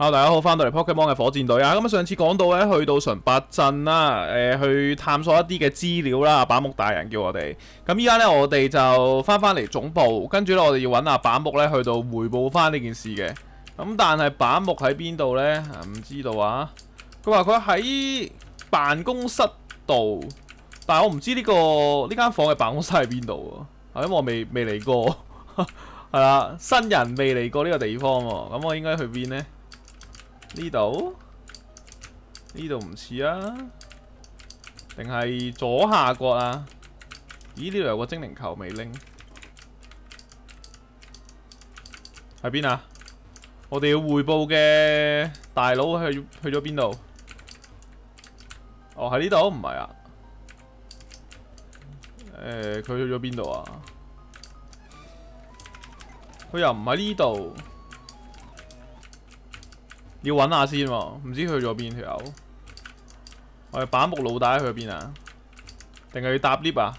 Hello，大家好，翻到嚟 Pokemon 嘅火箭隊啊！咁上次講到咧，去到純白鎮啦，去探索一啲嘅資料啦。板木大人叫我哋，咁依家咧我哋就翻嚟總部，跟住咧我哋要揾阿板木咧去到匯報翻呢件事嘅。咁但係板木喺邊度咧？唔知道啊。佢話佢喺辦公室度，但係我唔知呢間房嘅辦公室喺邊度啊，因為我未嚟過，係啦，新人未嚟過呢個地方喎。咁我應該去邊呢？呢度唔似啊，定係左下角啊？咦，呢度有個精靈球未拎，喺邊啊？我哋要匯報嘅大佬去咗邊度？哦，喺呢度唔係啊？佢去咗邊度啊？佢又唔喺呢度。要揾下先喎，唔知去咗邊條友。我哋板木老大去咗邊啊？定係要搭 lift 啊？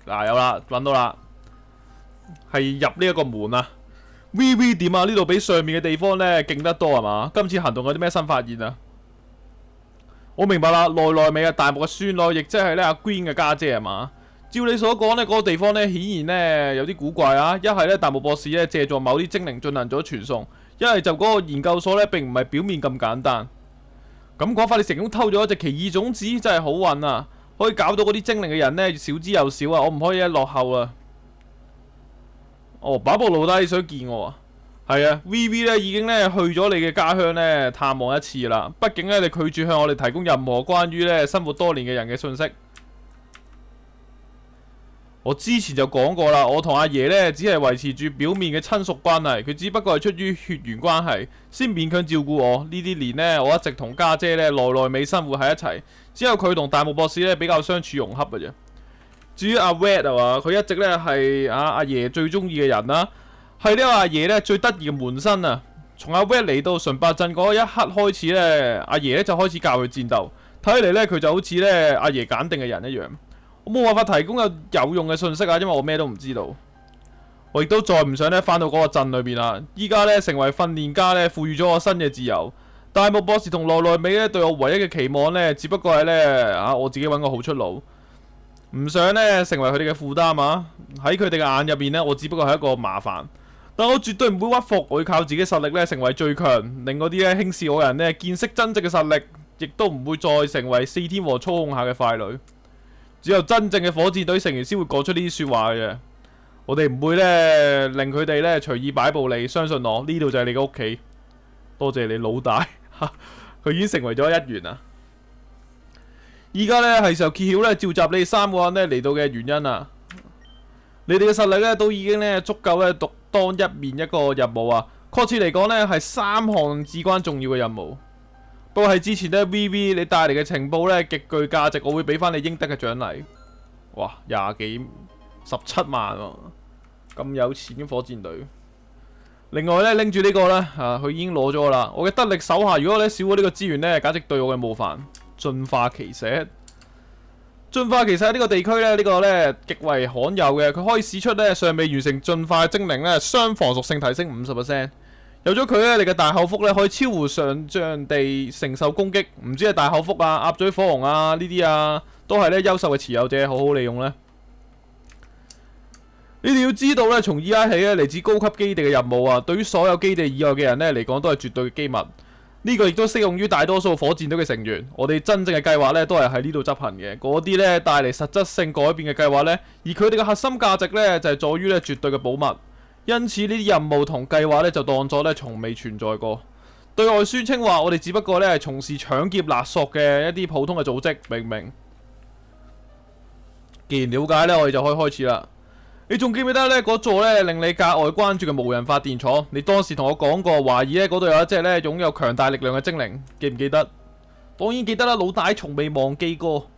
嗱有啦，揾到啦，係入呢一個門啊。VV 點啊？呢度比上面嘅地方呢勁得多係嘛？今次行動有啲咩新發現啊？我明白啦，內美啊，大木嘅孫女，亦即係呢阿 Green 嘅家姐係嘛？照你所講呢，嗰個地方呢顯然呢有啲古怪啊！一係呢大木博士呢借助某啲精靈進行咗傳送。一係就嗰個研究所咧，並唔係表面咁簡單。咁講法，你成功偷咗一隻奇異種子，真係好運啊！可以搞到嗰啲精靈嘅人咧，少之又少啊！我唔可以一落後啊！哦，板木老大，你想見我啊？係啊 ，VV 咧已經咧去咗你嘅家鄉咧探望一次啦。畢竟咧，你拒絕向我哋提供任何關於咧生活多年嘅人嘅信息。我之前就講過啦，我同阿爺呢只係維持住表面嘅親屬關係，佢只不過係出於血緣關係先勉強照顧我。呢啲年呢，我一直同家姐呢內美生活喺一齊，只有佢同大木博士呢比較相處融洽嘅啫。至於阿 Red 啊，佢一直呢係阿爺最中意嘅人啦，係呢個阿爺呢最得意嘅門生啊。從阿 Red 嚟到純白鎮嗰一刻開始呢，阿爺呢就開始教佢戰鬥，睇嚟呢，佢就好似呢阿爺揀定嘅人一樣。我冇辦法提供有用嘅信息啊，因為我咩都唔知道。我亦都再唔想咧翻到嗰個鎮裏邊啦。依家咧成為訓練家咧，賦予咗我新嘅自由。大木博士同內美咧對我唯一嘅期望咧，只不過係咧我自己揾個好出路，唔想咧成為佢哋嘅負擔啊。喺佢哋嘅眼入邊咧，我只不過係一個麻煩。但我絕對唔會屈服，我要靠自己實力咧成為最強，令嗰啲咧輕視我嘅人咧見識真正嘅實力，亦都唔會再成為四天王操控下嘅傀儡。只有真正嘅火箭隊成員先會講出呢啲說話嘅。我哋唔會咧令佢哋咧隨意擺布你，相信我，呢度就係你嘅屋企。多謝你老大，佢已經成為咗一員啦。依家咧係時候揭曉咧召集你哋三個人咧嚟到嘅原因啦。你哋嘅實力咧都已經咧足夠咧獨當一面一個任務啊。確切嚟講咧係3項至關重要嘅任務。不過係之前咧 VV 你帶嚟嘅情報咧極具價值，我會俾翻你應得嘅獎勵。哇，17萬喎，咁有錢嘅火箭隊。另外咧拎住呢個咧佢已經攞咗啦。我嘅得力手下如果咧少咗呢個資源咧，簡直對我嘅冒犯。進化奇石喺呢個地區咧，呢個咧極為罕有嘅，佢可以使出咧尚未完成進化嘅精靈咧，雙防屬性提升50%。有咗佢咧，你嘅大口腹咧可以超乎想象地承受攻擊。唔知係大口腹啊、鴨嘴火龍啊呢啲啊，都係咧優秀嘅持有者，好好利用咧。你哋要知道咧，從依家起咧嚟自高級基地嘅任務啊，對於所有基地以外嘅人咧嚟講都係絕對嘅機密。呢個亦都適用於大多數火箭隊嘅成員。我哋真正嘅計劃咧都係喺呢度執行嘅。嗰啲咧帶嚟實質性改變嘅計劃咧，而佢哋嘅核心價值咧就係在於咧絕對嘅保密。因此呢啲任務同計劃咧就當作咧從未存在過。對外宣稱話我哋只不過咧係從事搶劫勒索嘅一啲普通嘅組織，明唔明？既然了解咧，我哋就可以開始啦。你仲記唔記得咧嗰座咧令你格外關注嘅無人發電廠？你當時同我講過，懷疑咧嗰度有一隻咧擁有強大力量嘅精靈，記唔記得？當然記得啦，老大從未忘記過。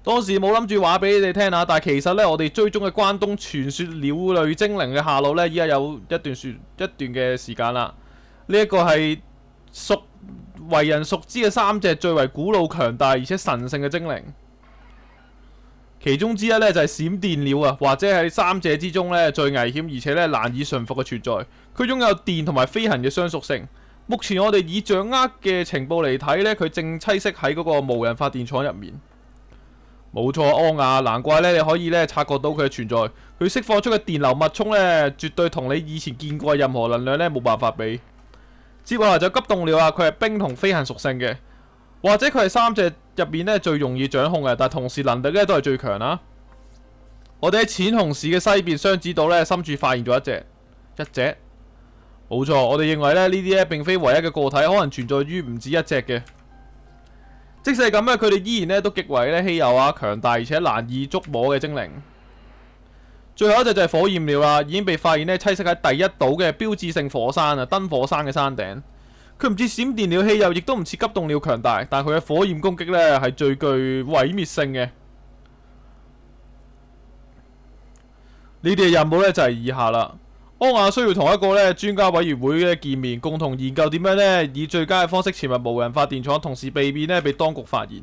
當時冇諗住話俾你哋聽啊，但係其實咧，我哋追蹤嘅關東傳說鳥類精靈嘅下落咧，依家有一段嘅時間啦。呢一個係為人熟知嘅3隻最為古老、強大而且神聖嘅精靈。其中之一咧就係閃電鳥啊，或者係3者之中咧最危險而且咧難以馴服嘅存在。佢擁有電同埋飛行嘅雙屬性。目前我哋以掌握嘅情報嚟睇呢，佢正棲息喺嗰個無人發電廠入面。冇錯，安亞，難怪呢你可以呢察覺到佢嘅存在。佢釋放出嘅電流脈衝呢，絕對同你以前見過任何能量呢冇辦法比。接下來就急凍了啊！佢係冰同飛行屬性嘅，或者佢係三隻入面呢最容易掌控嘅，但同時能力呢都係最強啦。我哋喺淺紅市嘅西邊雙子島呢，深處發現咗一隻。冇錯，我哋認為咧呢啲咧並非唯一嘅個體，可能存在於唔止一隻嘅。即使係咁咧，佢哋依然咧都極為咧稀有啊、強大而且難以捉摸嘅精靈。最後一隻就係火焰鳥啦，已經被發現咧棲息喺第一島嘅標誌性火山啊，燈火山嘅山頂。佢唔似閃電鳥稀有，亦都唔似急凍鳥強大，但佢嘅火焰攻擊咧係最具毀滅性嘅。你哋嘅任務咧就係以下啦。安亞需要同一個咧專家委員會嘅見面，共同研究點樣咧以最佳嘅方式潛入無人發電廠，同時避免咧被當局發現。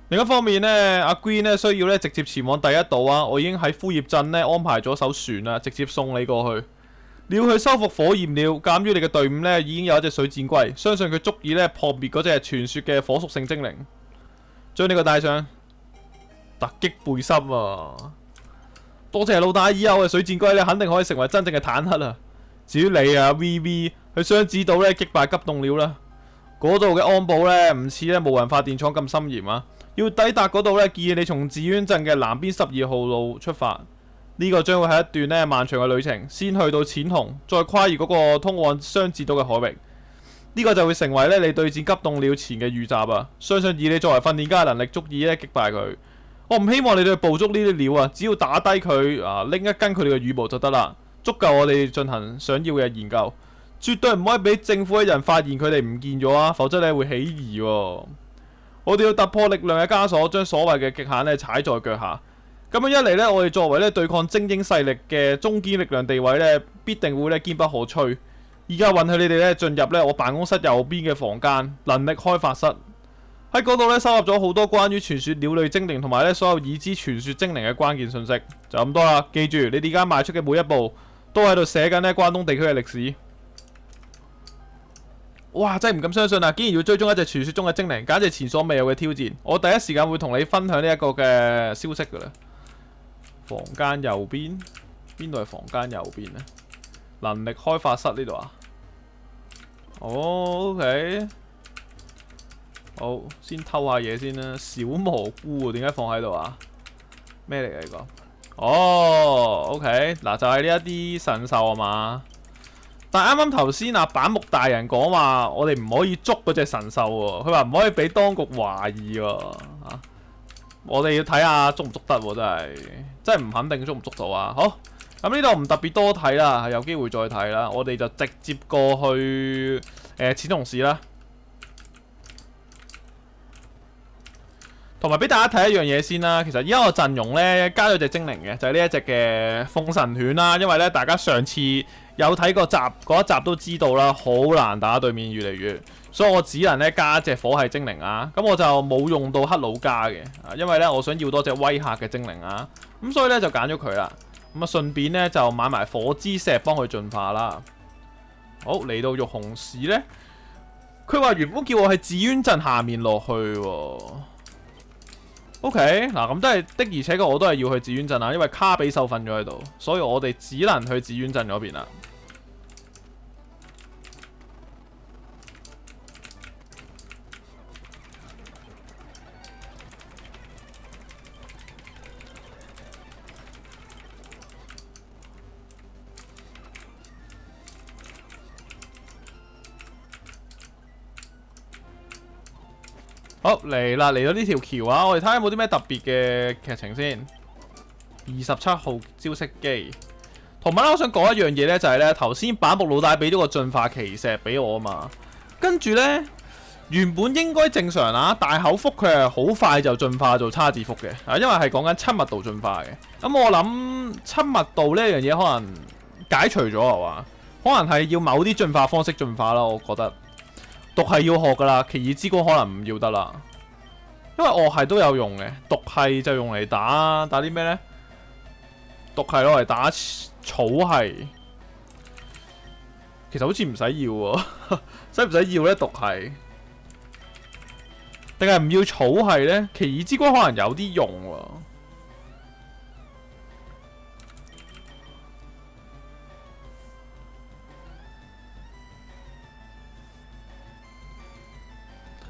另一方面咧，阿 Green 咧需要咧直接前往第一島啊！我已經喺枯葉鎮咧安排咗艘船啦，直接送你過去。你要去收復火焰鳥，鑑於你嘅隊伍咧已經有一隻水箭龜，相信佢足以咧撲滅嗰隻傳說嘅火屬性精靈。將呢個帶上，突擊背心啊！多謝老大，以後嘅水箭龜咧，肯定可以成為真正嘅坦克啊！至於你啊 ，VV 去雙子島咧擊敗急凍鳥啦，嗰度嘅安保咧唔似咧無人發電廠咁森嚴啊！要抵達嗰度咧，建議你從紫淵鎮嘅南邊12號路出發。呢個將會係一段咧漫長嘅旅程，先去到淺紅，再跨越嗰個通往雙子島嘅海域。呢個就會成為咧你對戰急凍鳥前嘅預習啊！相信以你作為訓練家嘅能力，足以咧擊敗佢。我唔希望你哋去捕捉呢啲鳥啊，只要打低佢啊，拎一根佢哋嘅羽毛就得啦，足夠我哋進行想要嘅研究。絕對唔可以俾政府嘅人發現佢哋唔見咗啊，否則你會起疑喎。我哋要突破力量嘅枷鎖，將所謂嘅極限咧踩在腳下。咁樣一嚟呢，我哋作為咧對抗精英勢力嘅中堅力量地位呢，必定會咧堅不可摧。而家允許你哋咧進入咧我辦公室右邊嘅房間能力開發室。喺嗰度咧收集咗好多關於傳說鳥類精靈同埋咧所有已知傳說精靈嘅關鍵信息，就咁多啦。記住，你哋而家邁出嘅每一步都喺度寫緊咧關東地區嘅歷史。哇！真係唔敢相信啊！竟然要追蹤一隻傳說中嘅精靈，簡直前所未有嘅挑戰。我第一時間會同你分享呢一個嘅消息噶啦。房間右邊，邊度係房間右邊呢？能力開發室呢度啊？哦，OK。好，先偷下嘢先啦。小蘑菇點解放喺度啊？咩嚟嘅呢個？哦，OK，嗱就係呢一啲神獸啊嘛。但係啱啱頭先啊，板木大人講話，我哋唔可以捉嗰隻神獸喎。佢話唔可以俾當局懷疑喎。啊，我哋要睇下捉唔捉得喎，真係唔肯定捉唔捉到啊。好，咁呢度唔特別多睇啦，有機會再睇啦。我哋就直接過去淺紅市啦。同埋俾大家睇一樣嘢先啦，其實而家個陣容咧加咗隻精靈嘅，就係呢一隻嘅風神犬啦。因為咧大家上次有睇過嗰一集都知道啦，好難打對面越嚟越，所以我只能咧加一隻火系精靈啊。咁我就冇用到克魯加嘅，因為咧我想要多隻威嚇嘅精靈啊。咁所以咧就揀咗佢啦。咁啊順便咧就買埋火之石幫佢進化啦。好，嚟到玉紅市咧，佢話原本叫我喺紫淵鎮下面落去喎。OK， 嗱咁都係的，而且確我都係要去紫淵鎮啊，因為卡比獸瞓咗喺度，所以我哋只能去紫淵鎮嗰邊啦。好，嚟啦，嚟到呢條橋啊！我哋睇下有冇啲咩特別嘅劇情先。27號招式機，同埋咧，我想講一樣嘢咧，就係咧頭先板木老大俾咗個進化奇石俾我啊嘛。跟住咧，原本應該正常啊，大口福佢係好快就進化做叉字福嘅啊，因為係講緊親密度進化嘅。咁我諗親密度呢樣嘢可能解除咗係嘛？可能係要某啲進化方式進化啦，我覺得。毒系要學噶啦，奇異之光可能唔要得啦，因為樂系都有用嘅，毒系就用嚟打啲咩呢？毒系攞嚟打草系，其實好似唔使要喎，使唔使要咧？毒係定係唔要草係咧？奇異之光可能有啲用喎。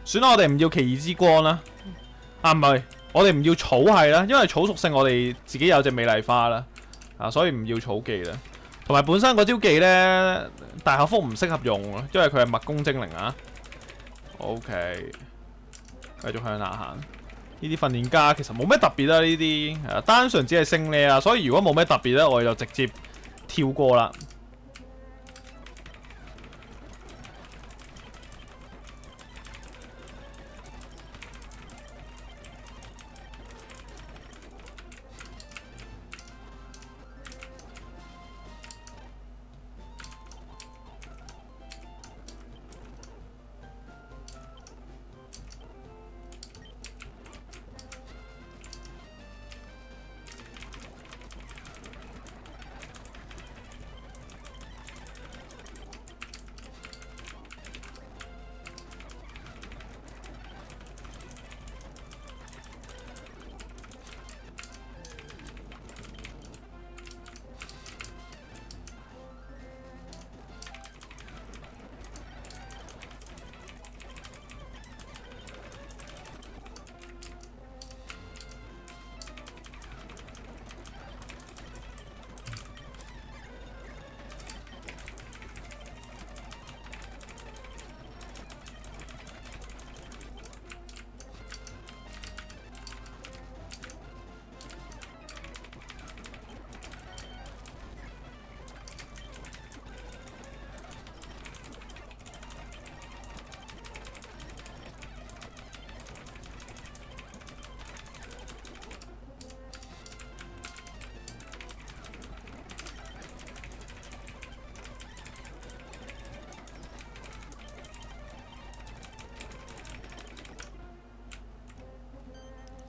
算啦，我哋唔要奇異之光啦。啊，唔係，我哋唔要草係啦，因為草屬性我哋自己有隻美麗花啦。啊，所以唔要草技啦。同埋本身嗰招技咧，大口福唔適合用啊，因為佢係默攻精靈啊。OK， 繼續向下行。呢啲訓練家其實冇咩特別啦，呢啲單純只係升呢啊，所以如果冇咩特別咧，我哋就直接跳過啦。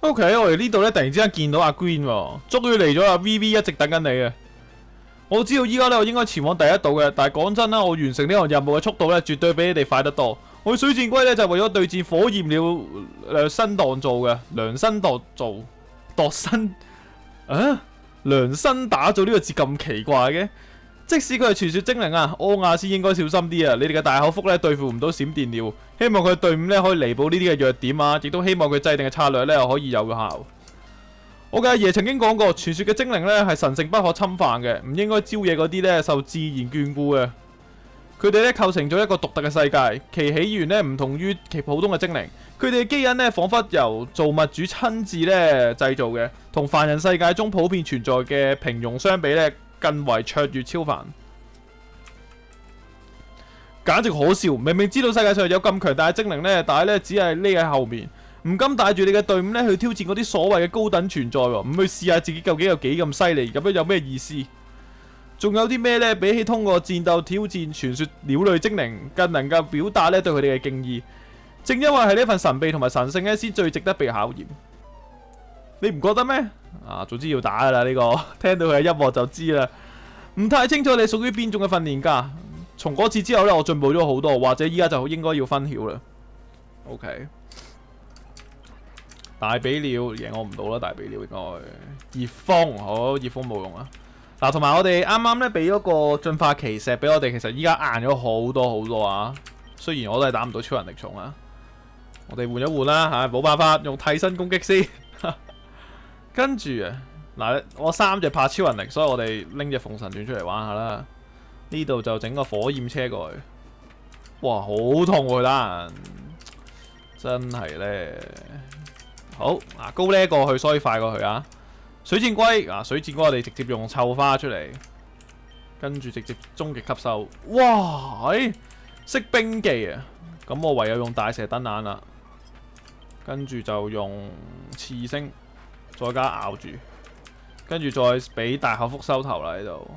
OK， 我哋呢度咧突然之間見到阿 Green 喎，終於嚟咗啦 ！VV 一直等緊你啊！我知道依家咧我應該前往第一島嘅，但係講真啦，我完成呢項任務嘅速度咧絕對比你哋快得多。我水箭龜咧就係為咗對戰火焰鳥量身當造嘅，量身度身啊！量身打造呢個字咁奇怪嘅，即使佢係傳說精靈啊，柯亞斯應該小心啲啊！你哋嘅大口福咧對付唔到閃電鳥，希望佢嘅隊伍咧可以彌補呢啲嘅弱點啊，亦都希望佢制定嘅策略咧可以有效。我嘅阿爺曾經講過，傳說嘅精靈咧係神聖不可侵犯嘅，唔應該招惹嗰啲咧受自然眷顧嘅。佢哋咧構成咗一個獨特嘅世界，其起源咧唔同於其普通嘅精靈。佢哋嘅基因咧彷彿由造物主親自咧製造嘅，同凡人世界中普遍存在嘅平庸相比咧，更為卓越超凡。簡直可笑！明明知道世界上有咁強大嘅精靈咧，但係咧只係匿喺後面，唔敢帶住你嘅隊伍咧去挑戰嗰啲所謂嘅高等存在喎，唔去試下自己究竟有幾咁犀利，咁樣有咩意思？仲有啲咩呢？比起通過戰鬥挑戰傳說鳥類精靈，更能夠表達咧對佢哋嘅敬意。正因為係呢份神秘同埋神聖咧，先最值得被考驗。你唔覺得咩？啊，總之要打噶啦呢個，聽到佢嘅音樂就知啦。唔太清楚你屬於邊種嘅訓練家。從嗰次之後咧，我進步咗好多，或者依家就應該要分曉啦。OK， 大比鳥贏我唔到啦，大比鳥應該熱風好，熱風冇用啊。嗱，同埋我哋啱啱咧俾咗個進化奇石俾我哋，其實依家硬咗好多好多啊。雖然我都係打唔到超人力蟲啊，我哋換一換啦嚇，冇辦法用替身攻擊先。跟住啊，嗱，我3隻拍超人力，所以我哋拎隻鳳神轉出嚟玩下啦。呢度就整個火焰車過去，哇，好痛喎啦，真係咧。好嗱，高呢過去，所以快過去啊。水箭龜啊，水箭龜我哋直接用臭花出嚟，跟住直接終極吸收。哇，識冰技啊！咁我唯有用大蛇燈眼啦，跟住就用刺星，再加咬住，跟住再俾大口福收頭啦喺度。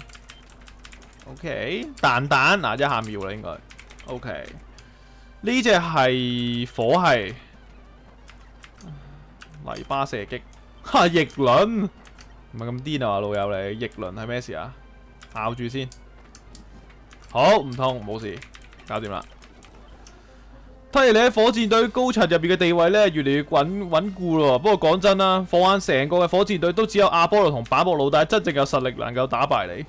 OK， 彈彈嗱，一下秒啦應該。OK， 呢隻係火系泥巴射擊，哈逆輪唔係咁癲啊，老友你逆輪係咩事啊？咬住先，好唔痛冇事，搞掂啦。睇嚟你喺火箭隊高層入邊嘅地位咧，越嚟越穩固咯。不過講真啦，放眼成個嘅火箭隊都只有阿波羅同板木老大真正有實力能夠打敗你。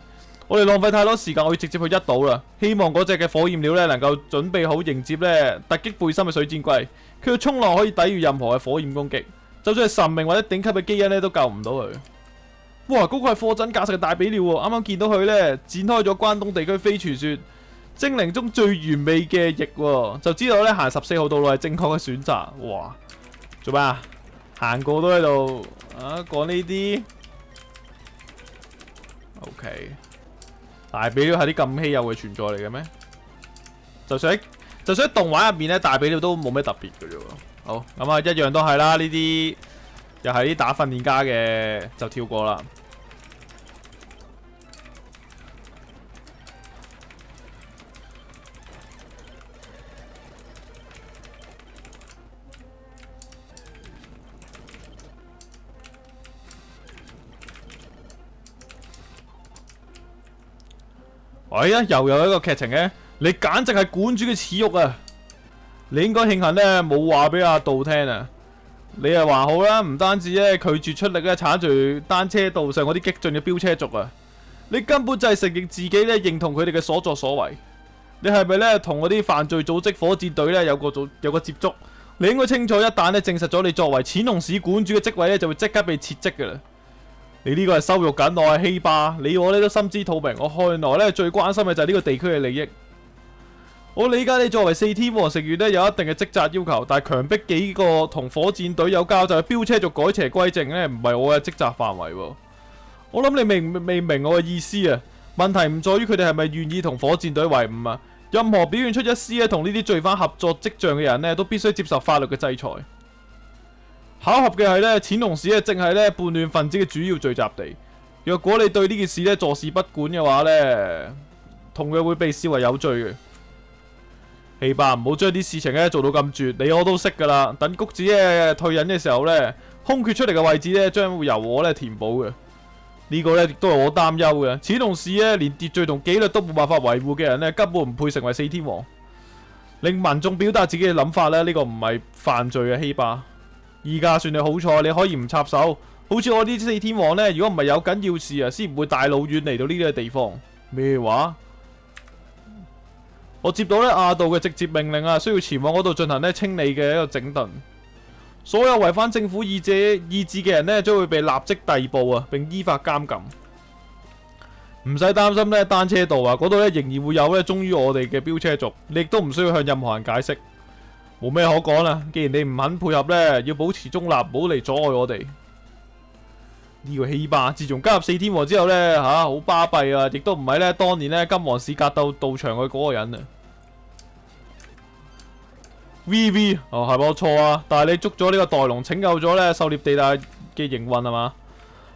我哋浪費太多時間，我要直接去一島啦。希望嗰隻嘅火焰鳥咧能夠準備好迎接咧突擊背心嘅水箭龜，佢嘅衝浪可以抵禦任何嘅火焰攻擊，就算係神明或者頂級嘅基因咧都救唔到佢。哇！嗰個係貨真價實嘅大比鳥喎，啱啱見到佢咧展開咗關東地區飛傳說精靈中最完美嘅翼喎，就知道咧行14號道路係正確嘅選擇。哇！做咩啊？行過都喺度講呢啲。OK。大比鳥係啲咁稀有嘅存在嚟嘅咩？就算喺動畫入面咧，大比鳥都冇咩特別嘅啫喎。好，咁啊一樣都係啦，呢啲又係啲打訓練家嘅，就跳過啦。哎呀，又有一個劇情嘅，你簡直係館主嘅恥辱啊！你應該慶幸咧，冇話俾阿道聽啊！你又話好啦，唔單止咧拒絕出力咧鏟住單車道上嗰啲激進嘅飆車族啊，你根本就係承認自己咧認同佢哋嘅所作所為。你係咪咧同嗰啲犯罪組織火箭隊咧有個接觸？你應該清楚，一旦咧證實咗你作為淺龍市館主嘅職位咧，就會即刻被撤職噶啦。你呢個係羞辱緊我係希巴，你我咧都心知肚明。我向來咧最關心嘅就係呢個地區嘅利益。我理解你作為4天王成員咧有一定嘅職責要求，但係強迫幾個同火箭隊有交就係飆車族改邪歸正咧，唔係我嘅職責範圍喎。我諗你未明我嘅意思啊？問題唔在於佢哋係咪願意同火箭隊為伍啊？任何表現出一絲咧同呢啲罪犯合作跡象嘅人咧，都必須接受法律嘅制裁。巧合嘅係咧，淺龍市咧正係咧叛亂分子嘅主要聚集地。若果你對呢件事咧坐視不管嘅話咧，同樣會被視為有罪嘅。希巴，唔好將啲事情咧做到咁絕，你我都識噶啦。等谷子咧退隱嘅時候咧，空缺出嚟嘅位置咧將會由我咧填補嘅。呢個咧亦都係我擔憂嘅。淺龍市咧連秩序同紀律都冇辦法維護嘅人咧，根本唔配成為4天王。令民眾表達自己嘅諗法咧，呢個唔係犯罪嘅。希巴。而家算你好彩，你可以唔插手。好似我呢啲4天王呢，如果唔係有緊要事啊，先唔會大老遠嚟到呢啲地方。咩話？我接到咧亞道嘅直接命令啊，需要前往嗰度進行咧清理嘅一個整頓。所有違反政府意志嘅人呢，將會被立即逮捕啊，並依法監禁。唔使擔心咧，單車道啊，嗰度咧仍然會有咧忠於我哋嘅飆車族，你亦都唔需要向任何人解釋。冇咩可講啦，既然你唔肯配合呢，要保持中立，唔好嚟阻礙我哋。呢個希巴自從加入4天王之後呢，好巴閉啊，亦都唔係呢當年呢金王市格鬥道場嘅嗰個人啊。VV 哦係冇錯啊，但係你捉咗呢個袋龍，拯救咗呢狩獵地帶嘅營運係嘛？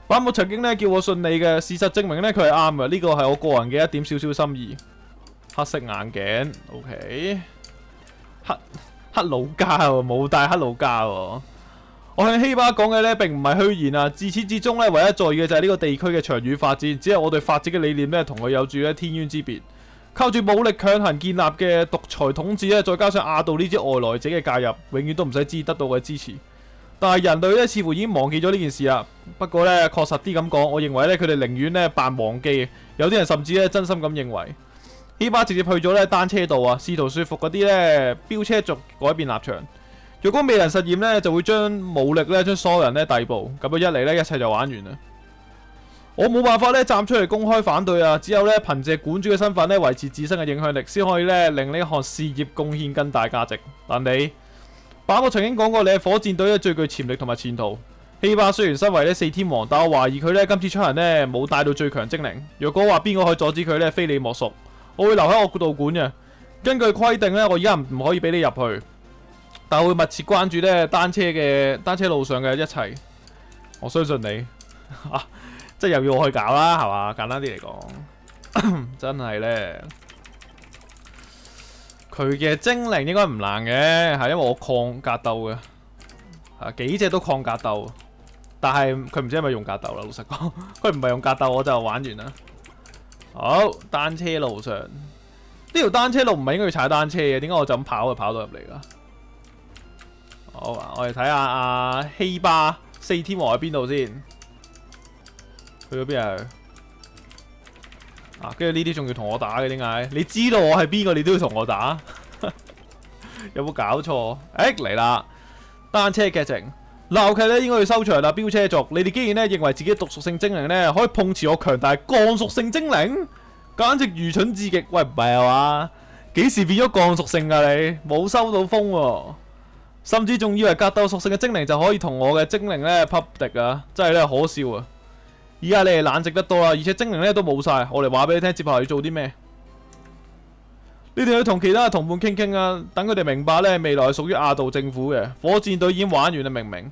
板木曾經呢叫我信你嘅，事實證明呢，佢係啱嘅，呢個係我個人嘅一點少少心意。黑色眼鏡 ，OK， 黑老家喎，冇戴黑老家喎。我向希巴講嘅呢並唔係虛言啊，自始至終呢，唯一在意嘅就係呢個地區嘅長遠發展，只係我對發展嘅理念呢，同佢有住呢天淵之別。靠住武力強行建立嘅獨裁統治呢，再加上亞道呢支外來者嘅介入，永遠都唔使知得到我嘅支持。但係人類呢，似乎已經忘記咗呢件事啦。不過呢，確實啲咁講，我認為呢，佢哋寧願呢扮忘記，有啲人甚至呢，真心咁認為。希巴直接去咗咧單車道啊，試圖說服嗰啲咧飆車族改變立場。若果未能實驗咧，就會將武力咧將所有人咧逮捕。咁樣一嚟咧，一切就玩完啦。我冇辦法咧站出嚟公開反對啊，只有咧憑借館主嘅身份咧維持自身嘅影響力，先可以咧令呢項事業貢獻更大價值。但你，板木曾經講過你係火箭隊咧最具潛力同埋前途。希巴雖然身為咧4天王，但我懷疑佢咧今次出行咧冇帶到最強精靈。若果話邊個可以阻止佢咧，非你莫屬。我會留喺我道館嘅。根據規定咧，我而家唔可以俾你入去，但我會密切關注咧單車路上嘅一切。我相信你，即係又要我去搞啦，係嘛？簡單啲嚟講，真係咧，佢嘅精靈應該唔難嘅，係因為我抗格鬥嘅，幾隻都抗格鬥，但係佢唔知係咪用格鬥啦。老實講，佢唔係用格鬥，我就玩完啦。好，單車路上條單車路唔係應該要踩單車嘅，點解我就咁跑就跑到入嚟㗎？好啊，我哋睇下阿希巴四天王喺邊度先？去咗邊啊？跟住呢啲仲要同我打嘅，點解？你知道我係邊個，你都要同我打？有冇搞錯？嚟啦！單車劇情鬧劇咧，應該要收場啦。飆車族，你哋竟然咧認為自己毒屬性精靈咧可以碰瓷我強大鋼屬性精靈，簡直愚蠢至極！喂，唔係啊嘛？幾時變咗鋼屬性㗎你？冇收到風喎，甚至仲以為格鬥屬性嘅精靈就可以同我嘅精靈咧匹敵啊！真係咧可笑啊！依家你哋冷靜得多啦，而且精靈咧都冇晒。我嚟話俾你聽，接下來要做啲咩？你哋要同其他嘅同伴傾傾啊，等佢哋明白咧未來係屬於亞道政府嘅。火箭隊已經玩完啦，明唔明？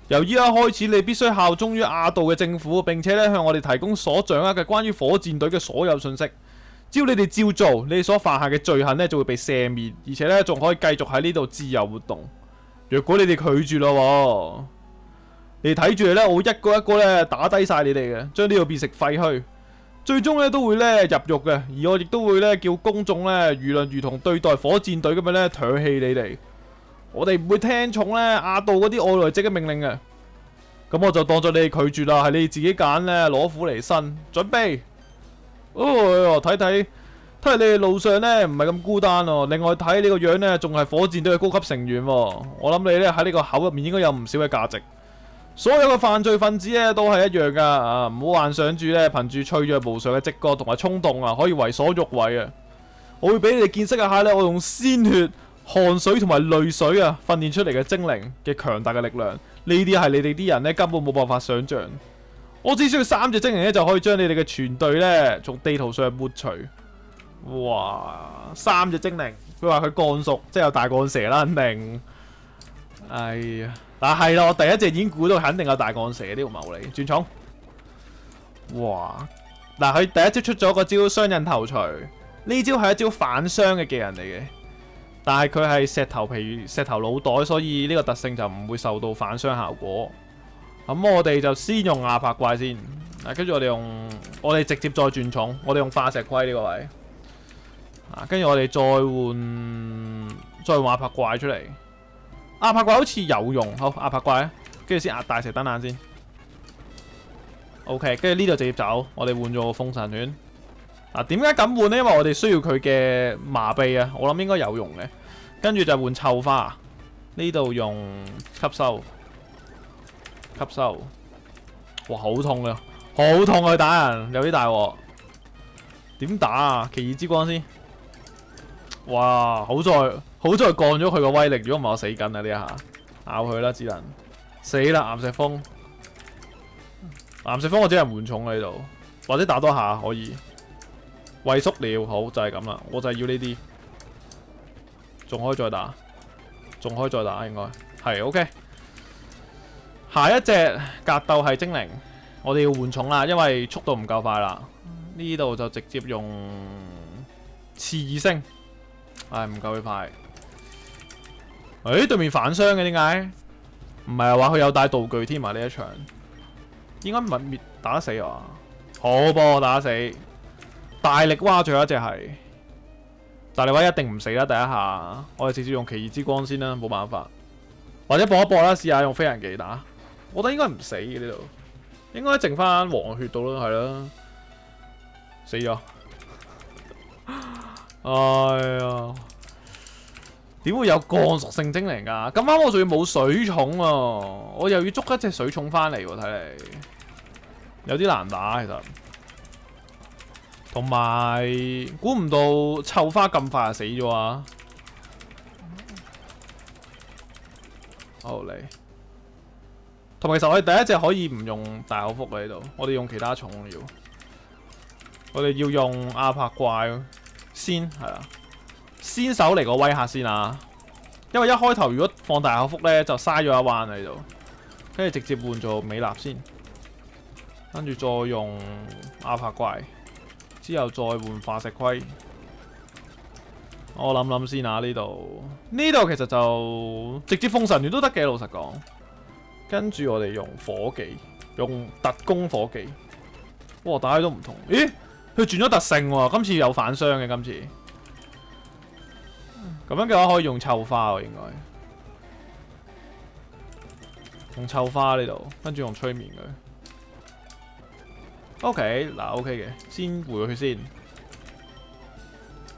由依家開始，你必須效忠於亞道嘅政府，並且咧向我哋提供所掌握嘅關於火箭隊嘅所有信息。只要你哋照做，你哋所犯下嘅罪行咧就會被赦免，而且咧仲可以繼續喺呢度自由活動。若果你哋拒絕咯，你睇住咧，我會一個一個咧打低晒你哋嘅，將呢度變成廢墟，最終咧都會咧入獄嘅。而我亦都會咧叫公眾咧輿論如同對待火箭隊咁樣咧唾棄你哋。我哋唔會聽從咧亞道嗰啲外來者嘅命令嘅。咁我就當咗你哋拒絕啦，係你哋自己揀咧攞苦嚟辛。準備。睇睇你哋路上咧唔係咁孤單哦。另外睇呢個樣咧，仲係火箭隊嘅高級成員喎。我諗你咧喺呢個口入面應該有唔少嘅價值。所有嘅犯罪分子咧都係一樣噶啊！唔好幻想住咧憑住脆弱無常嘅直覺同埋衝動啊，可以為所欲為啊！我會俾你哋見識一下咧，我用鮮血、汗水同埋淚水啊訓練出嚟嘅精靈嘅強大嘅力量。呢啲係你哋啲人咧根本冇辦法想象。我只需要3隻精靈咧就可以將你哋嘅全隊咧從地圖上抹除。哇！3隻精靈，佢話佢鋼屬，即係有大鋼蛇啦，肯定。哎呀！但係啦，我第一隻已經估到肯定有大鋼蛇呢條茂利轉重。哇！嗱，佢第一招出咗個招雙刃頭錘，呢招係一招反傷嘅技能嚟嘅，但係佢係石頭腦袋，所以呢個特性就唔會受到反傷效果。咁我哋就先用亞柏怪先，跟住我哋直接再轉重，我哋用化石龜呢個位，跟住我哋再用亞柏怪出嚟。亞柏怪好似有用，好亞柏怪啊，跟住先壓大石燈眼先。OK， 跟住呢度直接走，我哋換咗個風神犬。點解咁換呢？因為我哋需要佢嘅麻痹啊，我諗應該有用嘅。跟住就換臭花，呢度用吸收。哇，好痛啊！好痛啊！打人有啲大鑊，點打啊？奇異之光先。哇，好在降咗佢個威力，如果唔係我死緊啊！呢一下咬佢啦，只能死啦！岩石風我只能緩重喺度，或者打多下可以。畏縮了，好就係咁啦，我就係要呢啲，仲可以再打，應該係 OK。下一隻格鬥係精靈，我哋要緩重啦，因為速度唔夠快啦。呢度就直接用刺耳星，唔夠佢快。對面反傷嘅點解？唔係話佢有帶道具添啊？呢一場應該滅打得死啊！好幫我打得死，大力蛙最後一隻係大力蛙一定唔死啦！第一下我哋直接用奇異之光先啦，冇辦法，或者搏一搏啦，試下用飛人技打。我覺得應該唔死嘅呢度，應該剩翻黃血到啦，係啦，死咗。哎呀，點會有鋼屬性精靈㗎？咁啱我仲要冇水蟲啊，我又要捉一隻水蟲翻嚟喎，睇嚟有啲難打其實。同埋估唔到臭花咁快就死咗啊！好嚟。同埋其實我哋第一隻可以唔用大口福喺度，我哋用其他蟲要。我哋要用亞柏怪先係啦，先手嚟個威嚇先啊！因為一開頭如果放大口福咧，就嘥咗一彎喺度，跟住直接換做美納先，跟住再用亞柏怪，之後再換化石龜。我諗先啊，呢度其實就直接風神犬都得嘅，老實講。跟住我哋用火技，用特攻火技。哇，打起都唔同。咦？佢轉咗特性喎，今次有反傷嘅今次。咁樣嘅話可以用臭花喎，應該用臭花呢度，跟住用催眠佢。OK， 嗱 OK 嘅，先回佢先。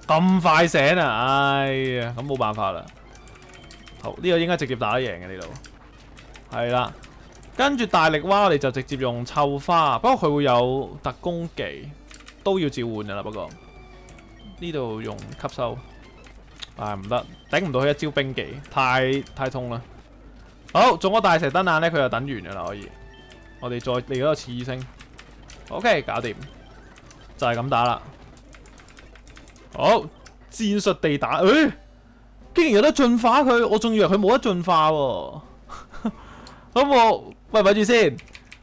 咁快醒啊！哎呀，咁冇辦法啦。好，呢個應該直接打得贏嘅呢度。係啦，跟住大力蛙我哋就直接用臭花，不過佢會有特攻技，都要召喚噶啦。不過呢度用吸收，唉唔得，頂唔到佢一招冰技，太痛啦。好，中咗大蛇燈眼咧，佢就等完噶啦，可以。我哋再嚟嗰個刺星 ，OK， 搞掂，就係咁打啦。好，戰術地打，竟然有得進化佢，我仲以為佢冇得進化喎。咁我喂，咪住先，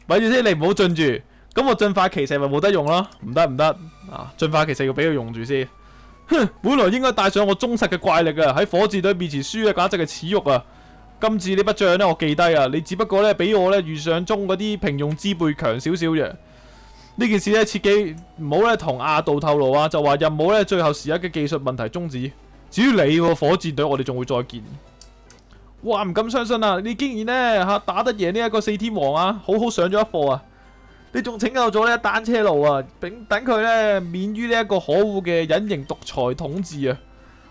你唔好進住。咁我進化奇石咪冇得用咯？唔得啊！進化奇石要俾佢用住先。哼，本來應該帶上我忠實嘅怪力啊！喺火箭隊面前輸啊，簡直係恥辱啊！今次呢筆帳咧，我記低啊！你只不過咧比我咧預想中嗰啲平庸之輩強少少啫。呢件事咧，切記唔好咧同亞道透露啊！就話任務咧最後時刻嘅技術問題終止。至於你火箭隊，我哋仲會再見。哇！唔敢相信啊！你竟然咧打得贏呢一個四天王啊！好好上咗一課啊！你仲拯救咗呢單車路啊！等佢咧免於呢一個可惡嘅隱形獨裁統治啊！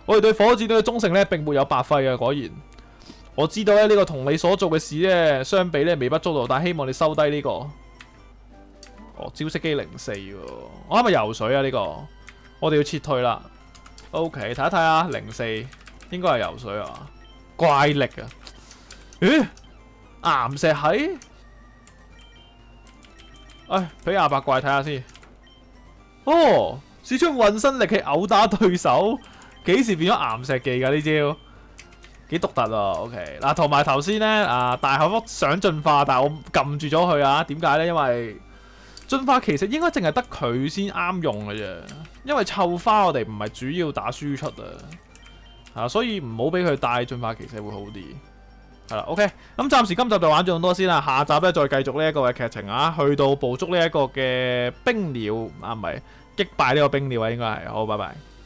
我哋對火箭隊嘅忠誠咧並沒有白費啊！果然，我知道咧呢個同你所做嘅事咧相比咧微不足道，但係希望你收低呢個。哦，招式機04喎，我係咪游水啊？呢個我哋要撤退啦。OK， 睇一睇啊，04應該係游水啊。怪力啊！咦？岩石係？唉，俾廿八怪睇下先。哦，使出渾身力氣毆打對手，幾時變咗岩石技㗎呢招？幾獨特啊 ！OK， 嗱，同埋頭先咧大口福想進化，但係我撳住咗佢啊。點解咧？因為進化其實應該淨係得佢先啱用嘅啫。因為臭花我哋唔係主要打輸出啊，所以唔好俾佢帶進化，其實會好啲。係啦 ，OK， 咁暫時今集就玩咗咁多先啦，下集咧再繼續呢一個嘅劇情啊，去到捕捉呢一個嘅冰鳥啊，唔係擊敗呢個冰鳥啊，應該係好，拜拜。